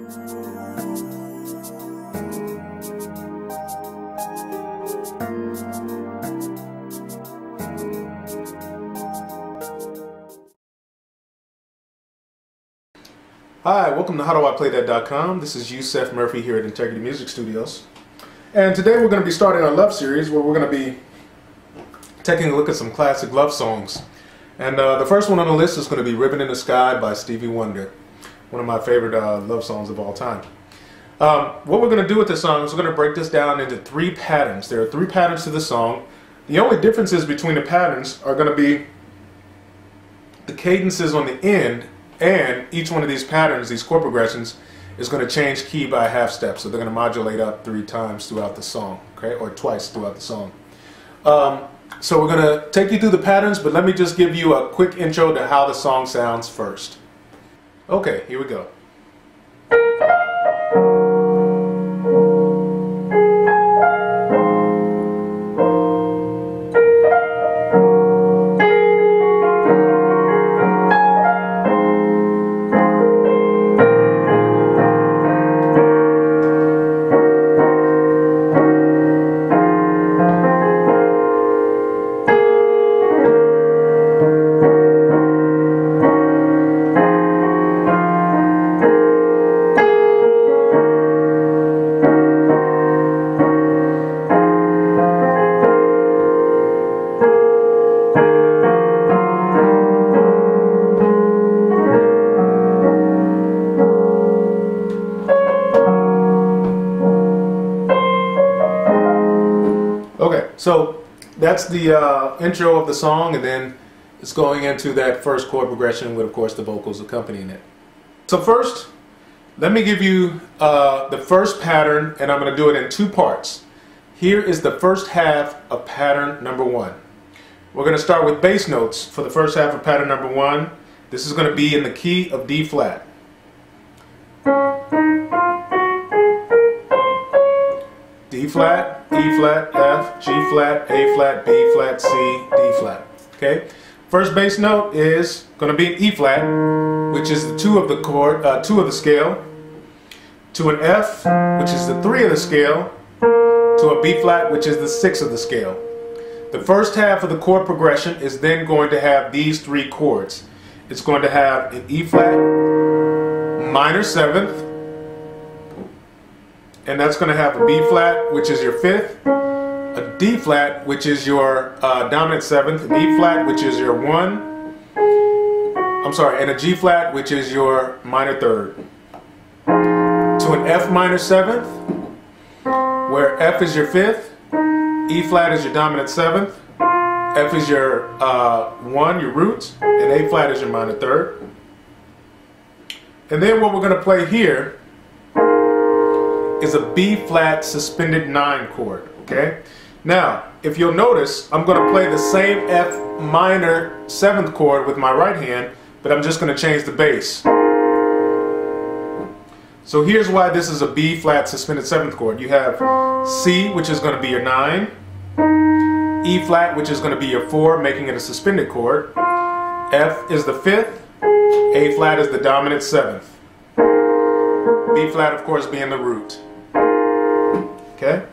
Hi, welcome to HowDoIPlayThat.com. This is Yusef Murphy here at Integrity Music Studios. And today we're going to be starting our love series where we're going to be taking a look at some classic love songs. And the first one on the list is going to be Ribbon in the Sky by Stevie Wonder. One of my favorite love songs of all time. What we're going to do with this song is we're going to break this down into 3 patterns. There are 3 patterns to the song. The only differences between the patterns are going to be the cadences on the end. And each one of these patterns, these chord progressions, is going to change key by a half step. So they're going to modulate up 3 times throughout the song, okay, or twice throughout the song. So we're going to take you through the patterns, but let me just give you a quick intro to how the song sounds first. Okay, here we go. Okay, so that's the intro of the song, and then it's going into that first chord progression with, of course, the vocals accompanying it. So first, let me give you the first pattern, and I'm going to do it in 2 parts. Here is the first half of pattern number 1. We're going to start with bass notes for the first half of pattern number 1. This is going to be in the key of D flat. D flat, E flat, F, G flat, A flat, B flat, C, D flat. Okay. First bass note is going to be an E flat, which is the 2 of the chord, 2 of the scale, to an F, which is the 3 of the scale, to a B flat, which is the 6 of the scale. The first half of the chord progression is then going to have these 3 chords. It's going to have an E flat, minor 7th, and that's going to have a B flat, which is your 5th, a D flat, which is your dominant 7th, a D flat, which is your 1, and a G flat, which is your minor 3rd. To an F minor 7th, where F is your 5th, E flat is your dominant 7th, F is your 1, your root, and A flat is your minor 3rd. And then what we're going to play here is a B flat suspended 9 chord, okay? Now, if you'll notice, I'm going to play the same F minor 7th chord with my right hand, but I'm just going to change the bass. So here's why this is a B flat suspended 7th chord. You have C, which is going to be your 9, E flat, which is going to be your 4, making it a suspended chord, F is the 5th, A flat is the dominant 7th, B flat, of course, being the root. Okay?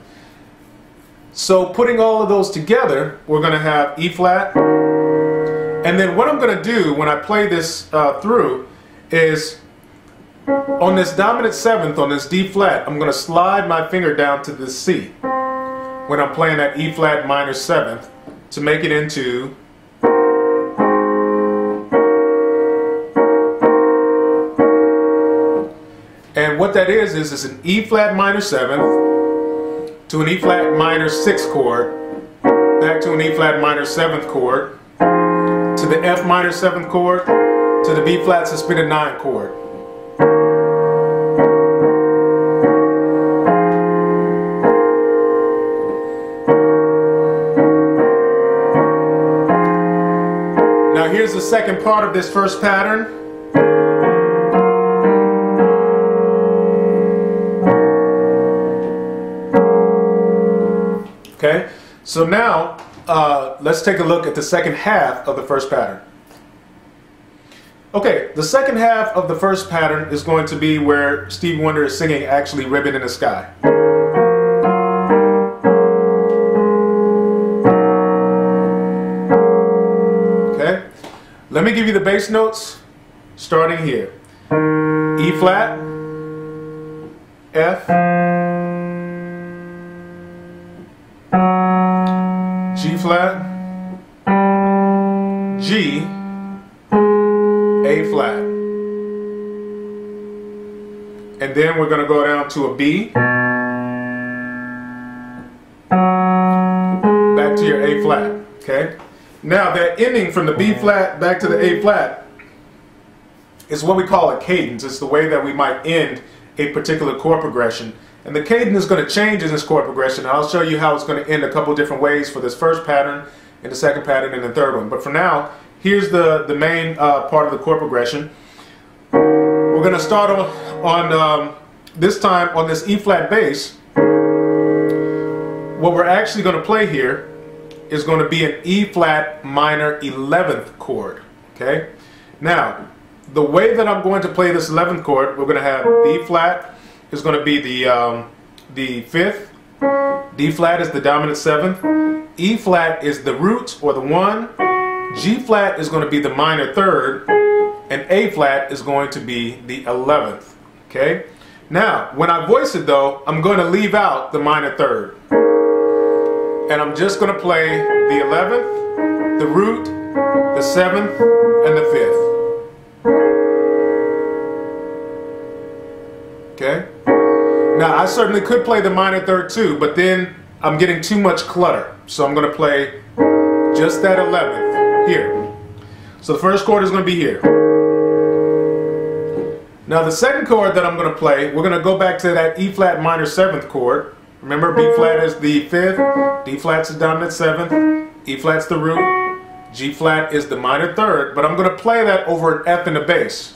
So putting all of those together, we're going to have E flat. And then what I'm going to do when I play this through is on this dominant 7th, on this D flat, I'm going to slide my finger down to the C when I'm playing that E flat minor 7th to make it into and what that is it's an E flat minor 7th to an E flat minor 6 chord, back to an E flat minor 7th chord, to the F minor 7th chord, to the B flat suspended 9 chord. Now here's the second part of this first pattern. Okay, so now let's take a look at the second half of the first pattern. Okay, the second half of the first pattern is going to be where Stevie Wonder is singing actually Ribbon in the Sky. Okay, let me give you the bass notes starting here. E flat, F, G flat, G, A flat. And then we're going to go down to a B. Back to your A flat. Okay? Now that ending from the B flat back to the A flat is what we call a cadence. It's the way that we might end a particular chord progression. And the cadence is going to change in this chord progression. I'll show you how it's going to end a couple different ways for this first pattern, and the second pattern, and the third one. But for now, here's the main part of the chord progression. We're going to start on this time on this E flat bass. What we're actually going to play here is going to be an E flat minor 11th chord. Okay? Now, the way that I'm going to play this 11th chord, we're going to have B flat is going to be the 5th, D flat is the dominant 7th, E flat is the root or the 1, G flat is going to be the minor 3rd, and A flat is going to be the 11th. Okay? Now, when I voice it though, I'm going to leave out the minor 3rd. And I'm just going to play the 11th, the root, the 7th, and the 5th. Okay? Now, I certainly could play the minor 3rd too, but then I'm getting too much clutter. So I'm going to play just that 11th here. So the first chord is going to be here. Now the second chord that I'm going to play, we're going to go back to that E flat minor 7th chord. Remember, B flat is the 5th, D flat's the dominant 7th, E flat's the root, G flat is the minor 3rd, but I'm going to play that over an F in the bass.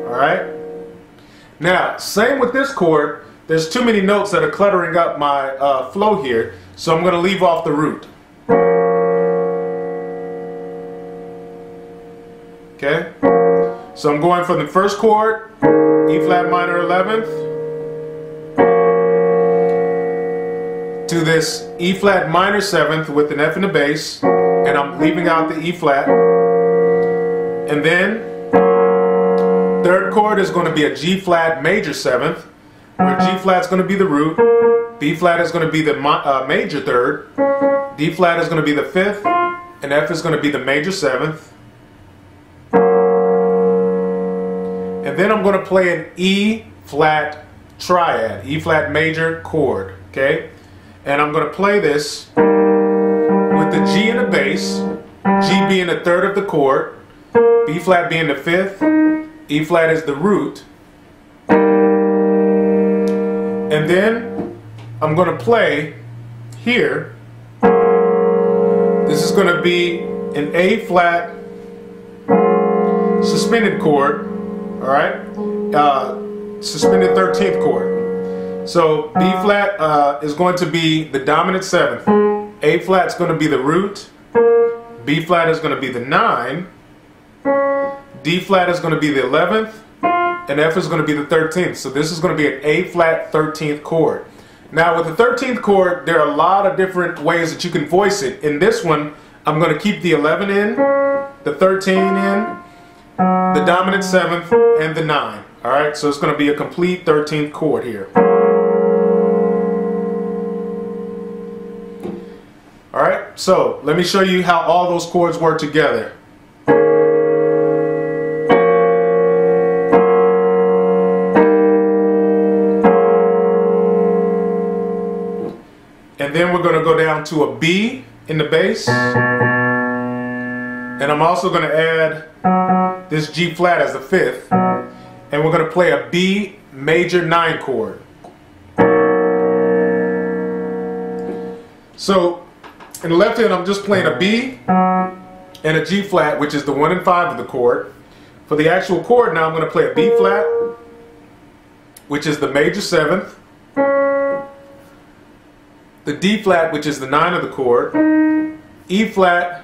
Alright? Now, same with this chord, there's too many notes that are cluttering up my flow here, so I'm going to leave off the root. Okay? So I'm going from the first chord, E flat minor 11th, to this E flat minor 7th with an F in the bass, and I'm leaving out the E flat. And then third chord is going to be a G flat major 7th, where G flat is going to be the root, B flat is going to be the major 3rd, D flat is going to be the 5th, and F is going to be the major 7th. And then I'm going to play an E flat triad, E flat major chord, okay? And I'm going to play this with the G in the bass, G being the 3rd of the chord, B flat being the 5th, E flat is the root. And then I'm going to play here. This is going to be an A flat suspended chord, alright? Suspended 13th chord. So B flat is going to be the dominant 7th, A flat is going to be the root, B flat is going to be the 9, D flat is going to be the 11th, and F is going to be the 13th. So this is going to be an A flat 13th chord. Now with the 13th chord, there are a lot of different ways that you can voice it. In this one, I'm going to keep the 11 in, the 13 in, the dominant 7th, and the 9. Alright, so it's going to be a complete 13th chord here. Alright, so let me show you how all those chords work together. And then we're going to go down to a B in the bass. And I'm also going to add this G flat as the 5th. And we're going to play a B major 9 chord. So in the left hand, I'm just playing a B and a G flat, which is the 1 and 5 of the chord. For the actual chord now, I'm going to play a B flat, which is the major 7th, the D flat, which is the 9 of the chord, E flat,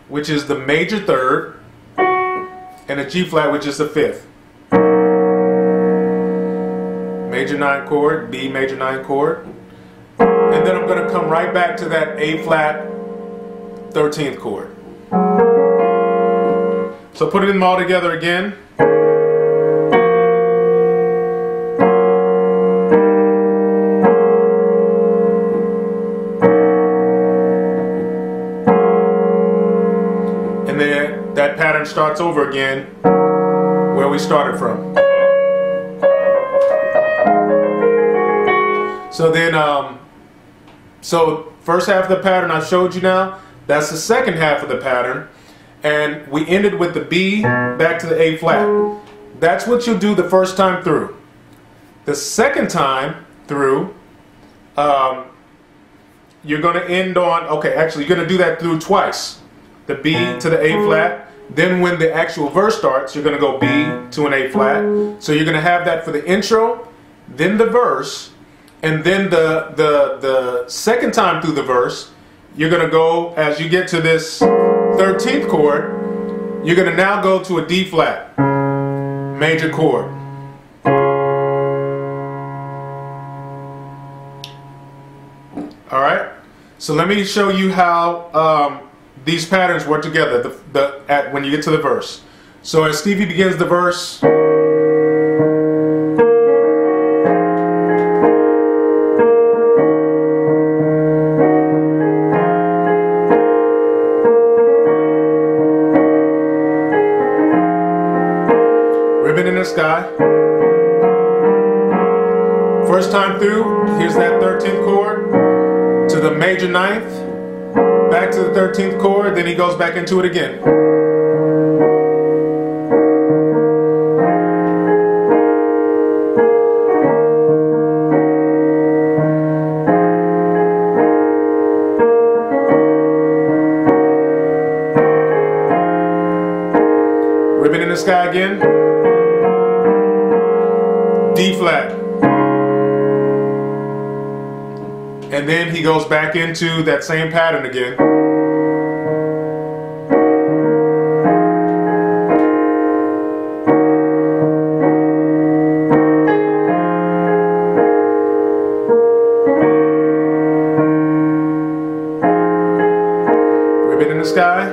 which is the major 3rd, and a G flat, which is the 5th. Major 9 chord, B major 9 chord. And then I'm going to come right back to that A flat 13th chord. So put them all together again. And then that pattern starts over again where we started from. So then, so first half of the pattern I showed you now, that's the second half of the pattern. And we ended with the B back to the A flat. That's what you'll do the first time through. The second time through, you're going to end on, okay, actually you're going to do that through twice. The B to the A flat. Then when the actual verse starts, you're going to go B to an A flat. So you're going to have that for the intro, then the verse, and then the second time through the verse, you're going to go, as you get to this 13th chord, you're going to now go to a D flat major chord. All right, so let me show you how these patterns work together when you get to the verse. So as Stevie begins the verse, Ribbon in the Sky. First time through, here's that 13th chord to the major 9th, back to the 13th chord, then he goes back into it again. Ribbon in the Sky again. D flat. And then he goes back into that same pattern again. Ribbon in the Sky.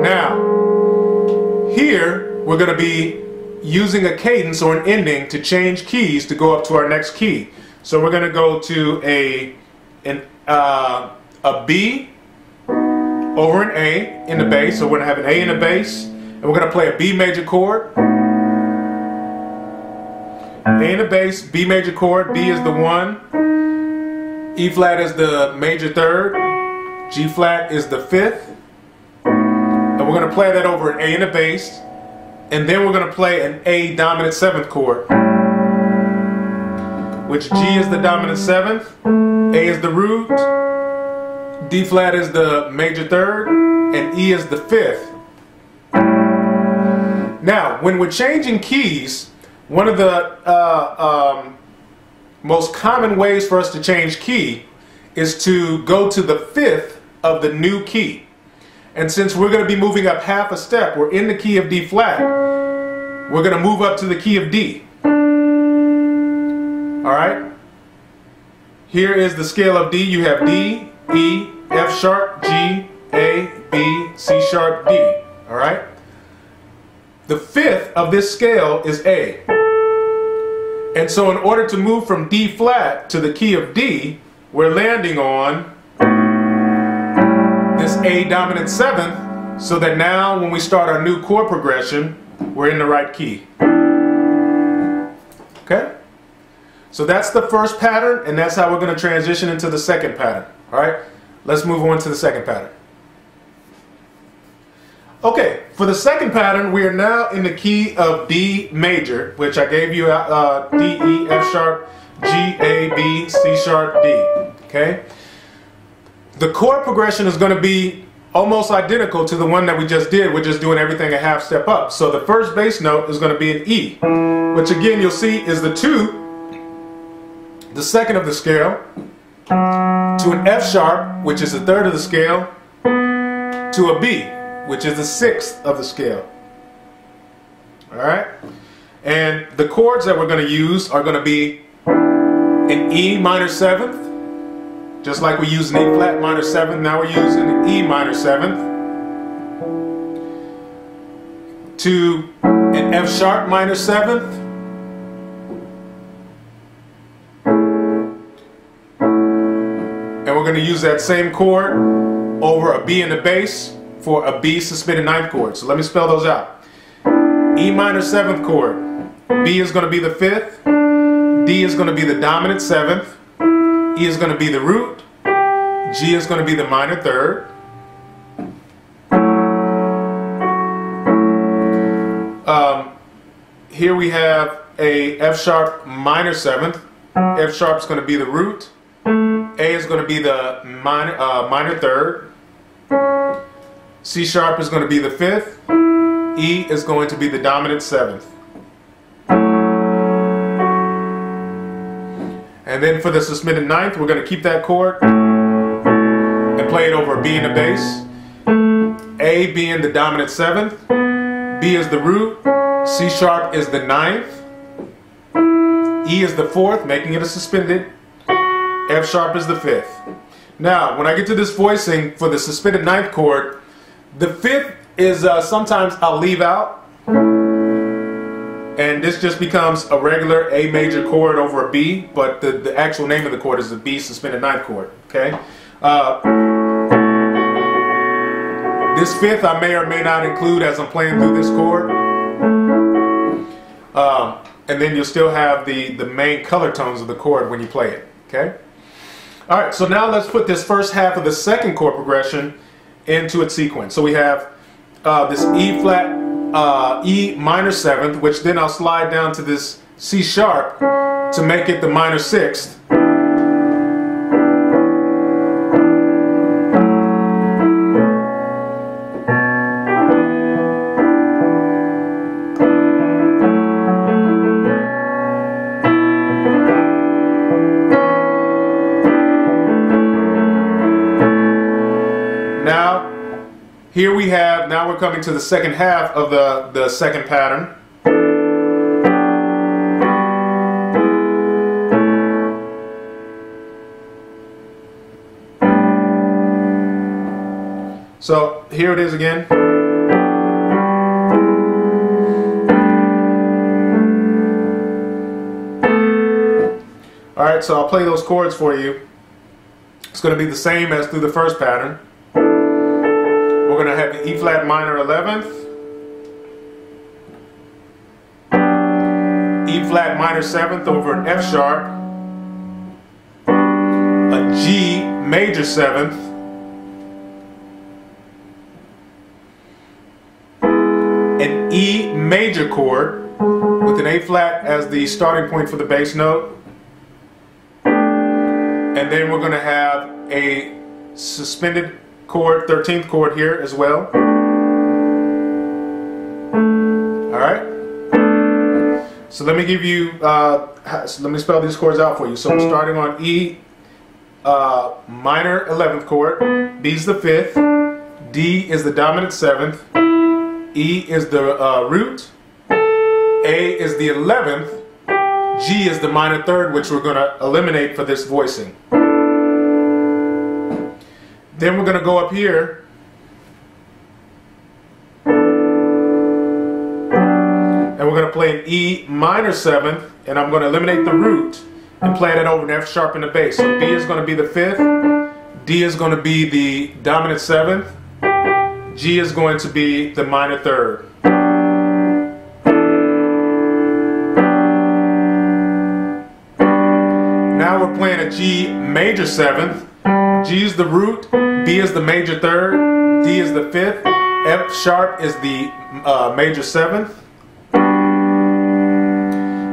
Now, here we're going to be using a cadence or an ending to change keys to go up to our next key. So we're going to go to a B over an A in the bass. So we're going to have an A in the bass, and we're going to play a B major chord. A in the bass, B major chord. B is the 1. E flat is the major 3rd. G flat is the 5th. And we're going to play that over an A in the bass, and then we're going to play an A dominant 7th chord, which G is the dominant 7th, A is the root, D flat is the major 3rd, and E is the 5th. Now, when we're changing keys, one of the most common ways for us to change key is to go to the 5th of the new key. And since we're going to be moving up half a step, we're in the key of D flat, we're going to move up to the key of D. Alright? Here is the scale of D. You have D, E, F sharp, G, A, B, C sharp, D. Alright? The 5th of this scale is A. And so in order to move from D flat to the key of D, we're landing on this A dominant 7th, so that now when we start our new chord progression, we're in the right key. Okay? So that's the first pattern, and that's how we're going to transition into the second pattern. Alright? Let's move on to the second pattern. Okay, for the second pattern, we are now in the key of D major, which I gave you D, E, F sharp, G, A, B, C sharp, D. Okay? The chord progression is going to be almost identical to the one that we just did. We're just doing everything a half step up. So the first bass note is going to be an E, which again you'll see is the 2, the 2nd of the scale, to an F sharp, which is the 3rd of the scale, to a B, which is the 6th of the scale. Alright? And the chords that we're going to use are going to be an E minor 7th, just like we use an E flat minor 7th, now we're using an E minor 7th, to an F sharp minor 7th, and we're going to use that same chord over a B in the bass for a B suspended 9th chord. So let me spell those out. E minor 7th chord, B is going to be the 5th, D is going to be the dominant 7th, E is going to be the root, G is going to be the minor 3rd, here we have a F sharp minor 7th, F sharp is going to be the root, A is going to be the minor 3rd, C sharp is going to be the 5th, E is going to be the dominant 7th. And then for the suspended 9th, we're going to keep that chord and play it over a B in the bass, A being the dominant 7th, B is the root, C sharp is the 9th, E is the 4th, making it a suspended, F sharp is the 5th. Now, when I get to this voicing for the suspended 9th chord, the 5th is sometimes I'll leave out, and this just becomes a regular A major chord over a B, but the actual name of the chord is the B suspended 9th chord. Okay. This 5th I may or may not include as I'm playing through this chord. And then you'll still have the main color tones of the chord when you play it. Okay? Alright, so now let's put this first half of the second chord progression into its sequence. So we have this E flat, E minor 7th, which then I'll slide down to this C sharp to make it the minor 6th. Here we have, now we're coming to the second half of the second pattern. So here it is again. Alright, so I'll play those chords for you. It's going to be the same as through the first pattern. We're going to have the E flat minor 11th, E flat minor 7th over an F sharp, a G major 7th, an E major chord with an A flat as the starting point for the bass note, and then we're going to have a suspended chord, 13th chord here as well. Alright? So let me give you, let me spell these chords out for you. So we're starting on E minor 11th chord, B is the 5th, D is the dominant 7th, E is the root, A is the 11th, G is the minor 3rd, which we're going to eliminate for this voicing. Then we're going to go up here and we're going to play an E minor 7th, and I'm going to eliminate the root and play that over an F sharp in the bass. So B is going to be the 5th, D is going to be the dominant 7th, G is going to be the minor 3rd. Now we're playing a G major 7th. G is the root, B is the major 3rd, D is the 5th, F sharp is the major 7th.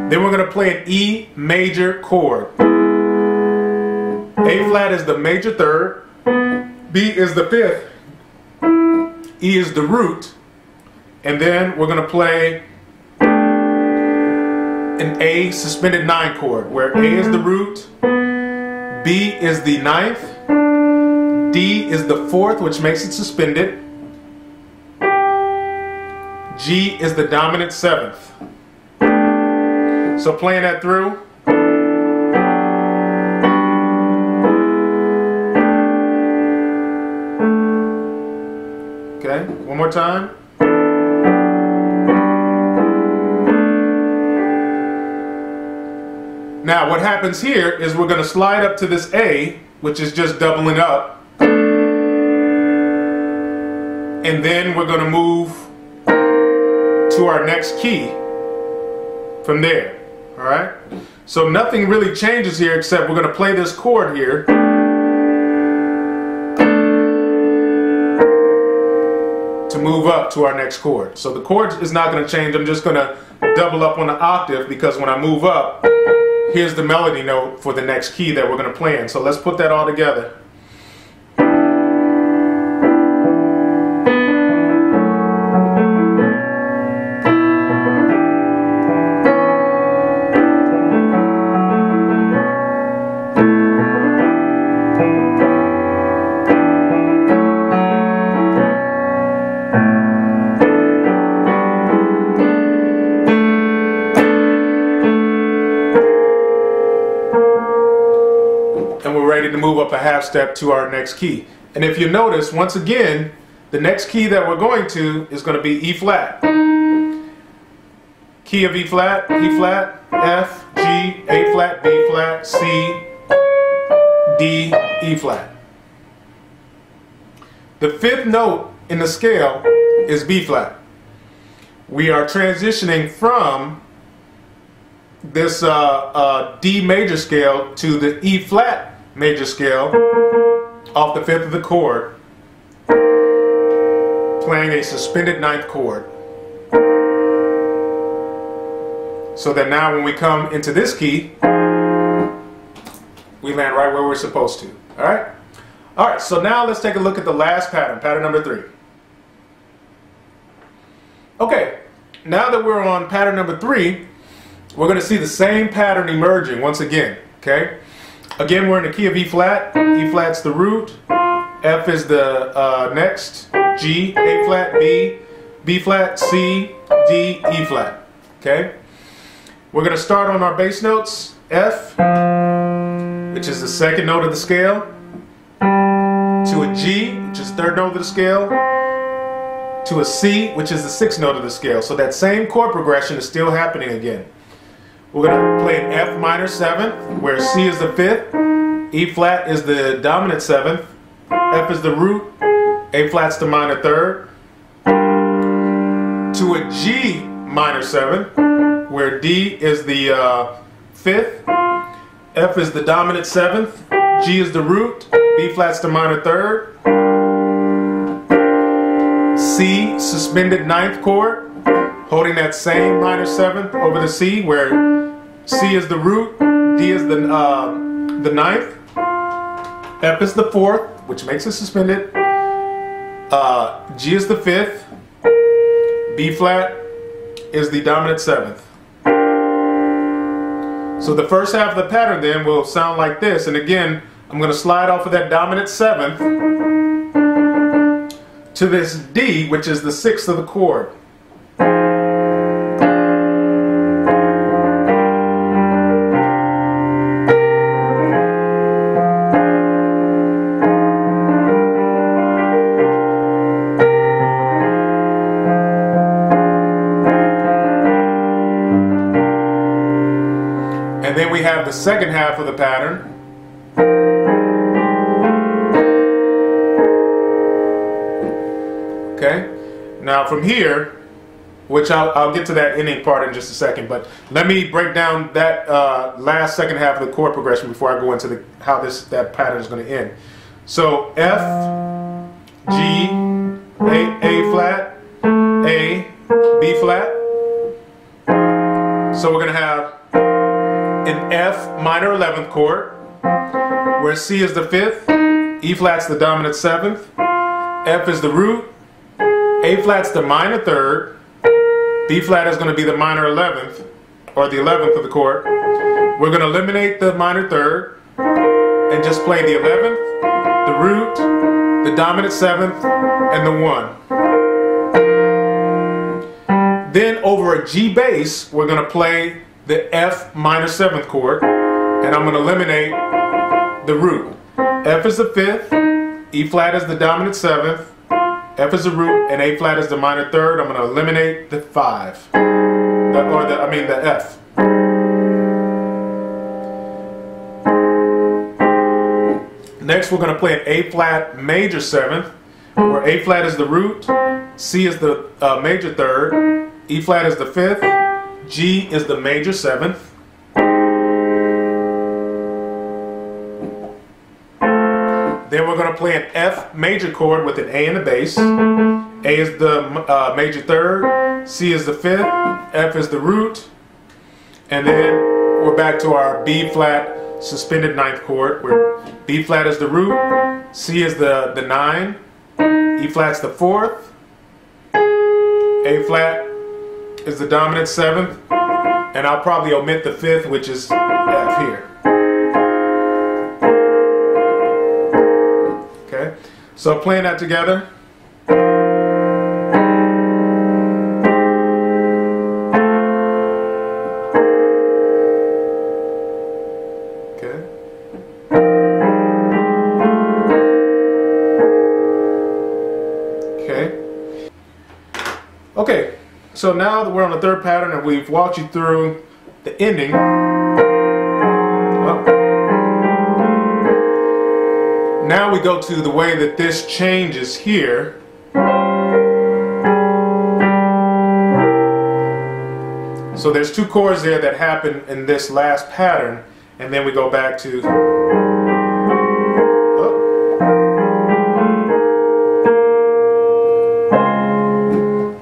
Then we're going to play an E major chord. A flat is the major 3rd, B is the 5th, E is the root, and then we're going to play an A suspended 9 chord, where A is the root, B is the 9th, D is the 4th, which makes it suspended, G is the dominant 7th. So playing that through. Okay, one more time. Now what happens here is we're going to slide up to this A, which is just doubling up. And then we're going to move to our next key from there. Alright? So nothing really changes here except we're going to play this chord here. To move up to our next chord. So the chord is not going to change. I'm just going to double up on the octave because when I move up, here's the melody note for the next key that we're going to play in. So let's put that all together. Ready to move up a half step to our next key. And if you notice, once again, the next key that we're going to is going to be E flat. Key of E flat, F, G, A flat, B flat, C, D, E flat. The 5th note in the scale is B flat. We are transitioning from this D major scale to the E flat major scale off the 5th of the chord, playing a suspended 9th chord. So that now when we come into this key, we land right where we're supposed to. Alright? Alright, so now let's take a look at the last pattern, pattern number 3. Okay, now that we're on pattern number 3, we're going to see the same pattern emerging once again. Okay? Again, we're in the key of E flat. E flat's the root. F is the next. G, A flat, B, B flat, C, D, E flat. Okay? We're going to start on our bass notes. F, which is the 2nd note of the scale, to a G, which is the 3rd note of the scale, to a C, which is the 6th note of the scale. So that same chord progression is still happening again. We're going to play an F minor 7th, where C is the 5th, E flat is the dominant 7th, F is the root, A flat's the minor 3rd, to a G minor 7th, where D is the 5th, F is the dominant 7th, G is the root, B flat's the minor 3rd, C suspended 9th chord, holding that same minor 7th over the C, where C is the root, D is the 9th, F is the 4th, which makes it suspended, G is the 5th, B flat is the dominant 7th. So the first half of the pattern then will sound like this, and again, I'm going to slide off of that dominant 7th to this D, which is the 6th of the chord. And then we have the second half of the pattern. Okay, now from here, which I'll get to that ending part in just a second, but let me break down that last second half of the chord progression before I go into how that pattern is going to end. So F, G, A flat, A, B flat. So we're going to have an F minor 11th chord, where C is the 5th, E flat's the dominant 7th, F is the root, A flat's the minor 3rd, B flat is going to be the minor 11th, or the 11th of the chord. We're going to eliminate the minor 3rd and just play the 11th, the root, the dominant 7th, and the 1. then over a G bass, we're going to play the F minor 7th chord, and I'm going to eliminate the root. F is the 5th, E flat is the dominant 7th, F is the root, and A flat is the minor 3rd. I'm going to eliminate the 5, the F. Next, we're going to play an A flat major 7th, where A flat is the root, C is the major 3rd, E flat is the 5th, G is the major 7th. Then we're going to play an F major chord with an A in the bass. A is the major 3rd, C is the 5th, F is the root, and then we're back to our B flat suspended 9th chord, where B flat is the root, C is the 9, E flat's the 4th, A flat is the dominant 7th, and I'll probably omit the 5th, which is F here. Okay, so playing that together. Okay, so now that we're on the 3rd pattern and we've walked you through the ending, now we go to the way that this changes here. So there's 2 chords there that happen in this last pattern, and then we go back to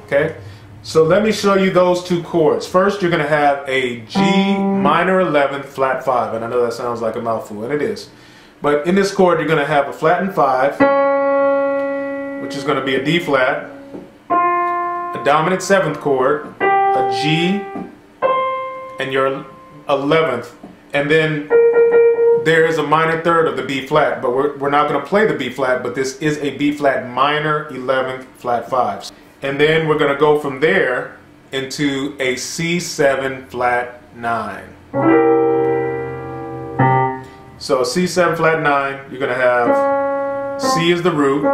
okay, so let me show you those 2 chords. First, you're going to have a G minor 11th flat 5, and I know that sounds like a mouthful, and it is. But in this chord, you're going to have a flattened 5, which is going to be a D flat, a dominant 7th chord, a G, and your 11th, and then there is a minor 3rd of the B flat, but we're not going to play the B flat, but this is a B flat minor 11th flat 5. And then we're going to go from there into a C7 flat 9. So C7 flat 9, you're going to have C is the root,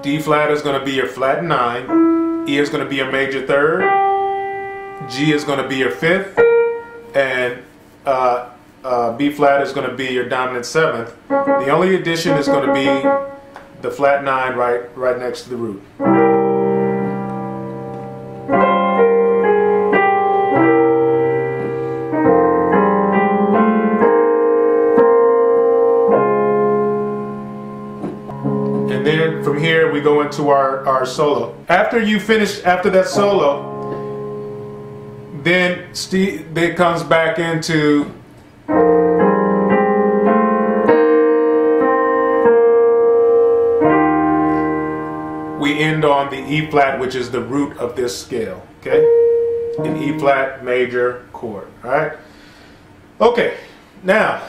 D flat is going to be your flat 9, E is going to be your major 3rd, G is going to be your 5th, and B flat is going to be your dominant 7th. The only addition is going to be the flat 9 right next to the root. And then from here we go into our solo. After that solo, then it comes back into we end on the E flat, which is the root of this scale, okay? An E flat major chord, all right? Okay, now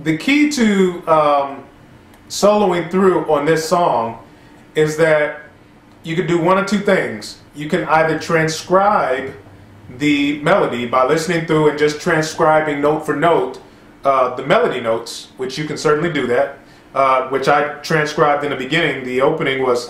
the key to soloing through on this song is that you can do one of 2 things. You can either transcribe the melody by listening through and just transcribing note for note the melody notes, which you can certainly do that, which I transcribed in the beginning. The opening was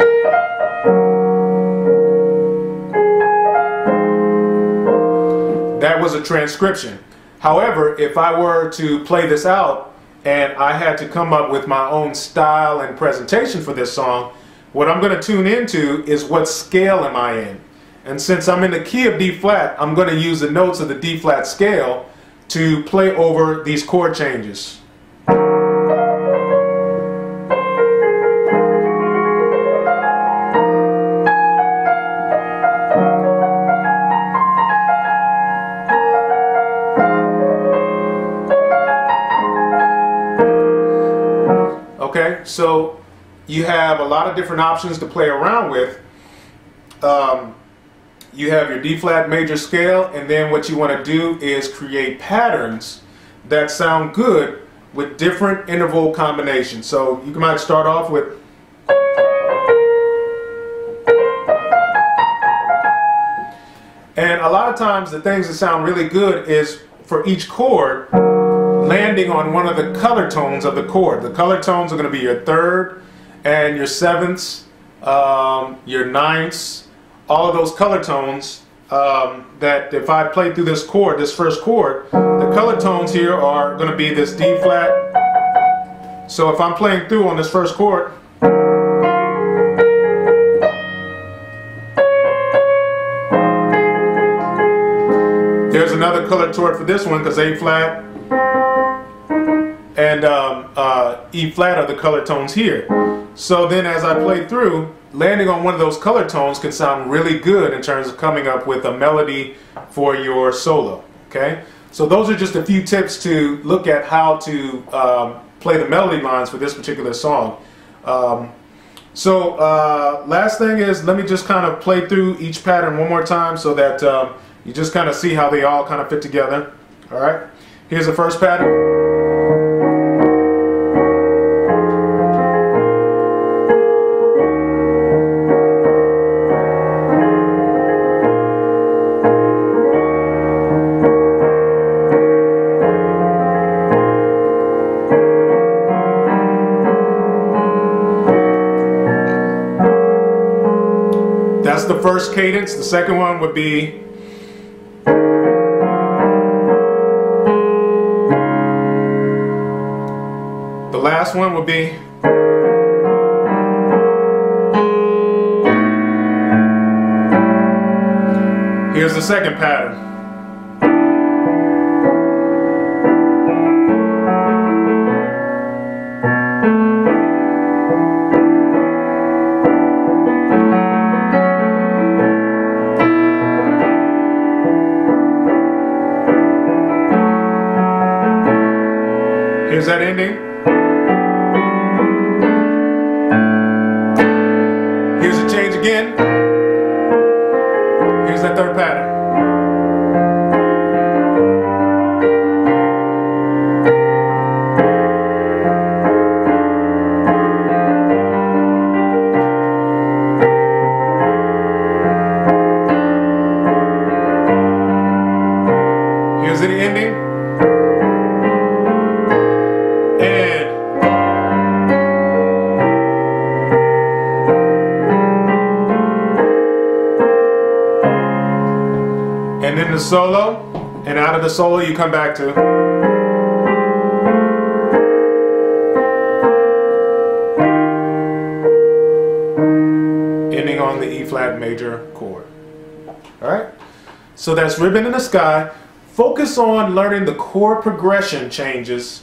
that was a transcription. However, if I were to play this out and I had to come up with my own style and presentation for this song, what I'm going to tune into is what scale am I in. And since I'm in the key of D flat, I'm going to use the notes of the D flat scale to play over these chord changes. Okay, so you have a lot of different options to play around with. You have your D flat major scale, and then what you want to do is create patterns that sound good with different interval combinations. So you might start off with And a lot of times the things that sound really good is for each chord landing on one of the color tones of the chord. The color tones are going to be your third and your sevenths, your ninths, all of those color tones that if I play through this chord, this first chord, the color tones here are going to be this D flat. So if I'm playing through on this first chord, there's another color chord for this one because A flat and E flat are the color tones here. So then as I play through, landing on one of those color tones can sound really good in terms of coming up with a melody for your solo. Okay, so those are just a few tips to look at how to play the melody lines for this particular song. Last thing is, let me just kind of play through each pattern one more time so that you just kind of see how they all kind of fit together. All right, here's the first pattern. That's the first cadence. The second one would be the last one would be here's the second pattern. Here's that ending. Here's a change again. Here's that third pattern. Here's the ending. And then the solo, and out of the solo you come back to ending on the E flat major chord. Alright? So that's Ribbon in the Sky. Focus on learning the chord progression changes.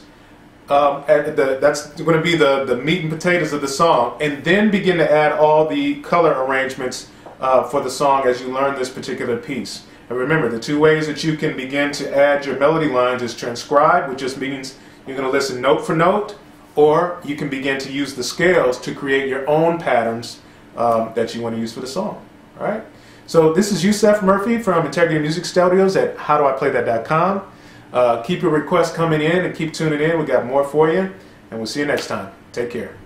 That's going to be the meat and potatoes of the song, and then begin to add all the color arrangements for the song as you learn this particular piece. And remember, the two ways that you can begin to add your melody lines is transcribe, which just means you're going to listen note for note, or you can begin to use the scales to create your own patterns that you want to use for the song. All right? So this is Yusef Murphy from Integrity Music Studios at howdoiplaythat.com. Keep your requests coming in and keep tuning in. We got more for you, and we'll see you next time. Take care.